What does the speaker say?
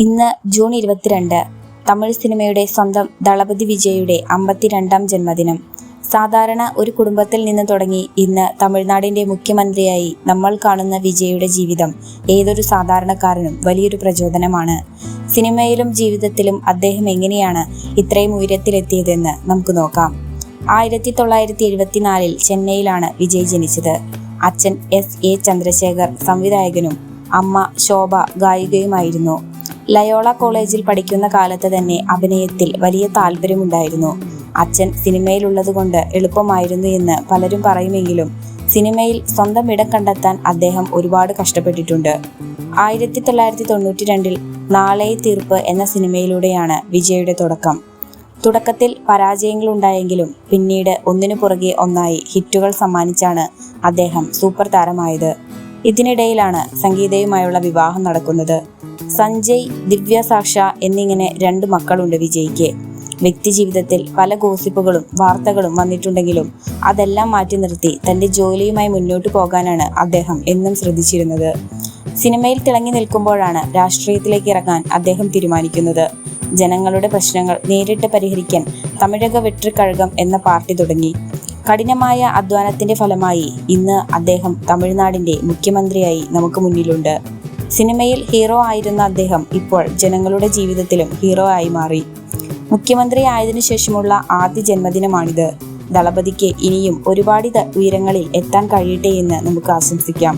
ഇന്ന് ജൂൺ 22. തമിഴ് സിനിമയുടെ സ്വന്തം ദളപതി വിജയുടെ 52ാം ജന്മദിനം. സാധാരണ ഒരു കുടുംബത്തിൽ നിന്ന് തുടങ്ങി ഇന്ന് തമിഴ്നാടിൻ്റെ മുഖ്യമന്ത്രിയായി നമ്മൾ കാണുന്ന വിജയുടെ ജീവിതം ഏതൊരു സാധാരണക്കാരനും വലിയൊരു പ്രചോദനമാണ്. സിനിമയിലും ജീവിതത്തിലും അദ്ദേഹം എങ്ങനെയാണ് ഇത്രയും ഉയരത്തിലെത്തിയതെന്ന് നമുക്ക് നോക്കാം. 1974 ചെന്നൈയിലാണ് വിജയ് ജനിച്ചത്. അച്ഛൻ എസ്.എ. ചന്ദ്രശേഖർ സംവിധായകനും അമ്മ ശോഭ ഗായികയുമായിരുന്നു. ലയോള കോളേജിൽ പഠിക്കുന്ന കാലത്ത് തന്നെ അഭിനയത്തിൽ വലിയ താല്പര്യമുണ്ടായിരുന്നു. അച്ഛൻ സിനിമയിലുള്ളതുകൊണ്ട് എളുപ്പമായിരുന്നു എന്ന് പലരും പറയുമെങ്കിലും സിനിമയിൽ സ്വന്തം ഇടം കണ്ടെത്താൻ അദ്ദേഹം ഒരുപാട് കഷ്ടപ്പെട്ടിട്ടുണ്ട്. 1992 നാളെ തീർപ്പ് എന്ന സിനിമയിലൂടെയാണ് വിജയുടെ തുടക്കം. തുടക്കത്തിൽ പരാജയങ്ങളുണ്ടായെങ്കിലും പിന്നീട് ഒന്നിനു പുറകെ ഒന്നായി ഹിറ്റുകൾ സമ്മാനിച്ചാണ് അദ്ദേഹം സൂപ്പർ താരമായത്. ഇതിനിടയിലാണ് സംഗീതയുമായുള്ള വിവാഹം നടക്കുന്നത്. സഞ്ജയ്, ദിവ്യ സാക്ഷ എന്നിങ്ങനെ 2 മക്കളുണ്ട് വിജയ്ക്ക്. വ്യക്തിജീവിതത്തിൽ പല ഗോസിപ്പുകളും വാർത്തകളും വന്നിട്ടുണ്ടെങ്കിലും അതെല്ലാം മാറ്റി നിർത്തി തൻ്റെ ജോലിയുമായി മുന്നോട്ടു പോകാനാണ് അദ്ദേഹം എന്നും ശ്രദ്ധിച്ചിരുന്നത്. സിനിമയിൽ തിളങ്ങി നിൽക്കുമ്പോഴാണ് രാഷ്ട്രീയത്തിലേക്ക് ഇറങ്ങാൻ അദ്ദേഹം തീരുമാനിക്കുന്നത്. ജനങ്ങളുടെ പ്രശ്നങ്ങൾ നേരിട്ട് പരിഹരിക്കാൻ തമിഴക വെട്രിക്കഴകം എന്ന പാർട്ടി തുടങ്ങി. കഠിനമായ അധ്വാനത്തിൻ്റെ ഫലമായി ഇന്ന് അദ്ദേഹം തമിഴ്നാടിൻ്റെ മുഖ്യമന്ത്രിയായി നമുക്ക് മുന്നിലുണ്ട്. സിനിമയിൽ ഹീറോ ആയിരുന്ന അദ്ദേഹം ഇപ്പോൾ ജനങ്ങളുടെ ജീവിതത്തിലും ഹീറോ ആയി മാറി. മുഖ്യമന്ത്രി ആയതിനു ശേഷമുള്ള ആദ്യ ജന്മദിനമാണിത്. ദളപതിക്ക് ഇനിയും ഒരുപാട് ഉയരങ്ങളിൽ എത്താൻ കഴിയട്ടെ എന്ന് നമുക്ക് ആശംസിക്കാം.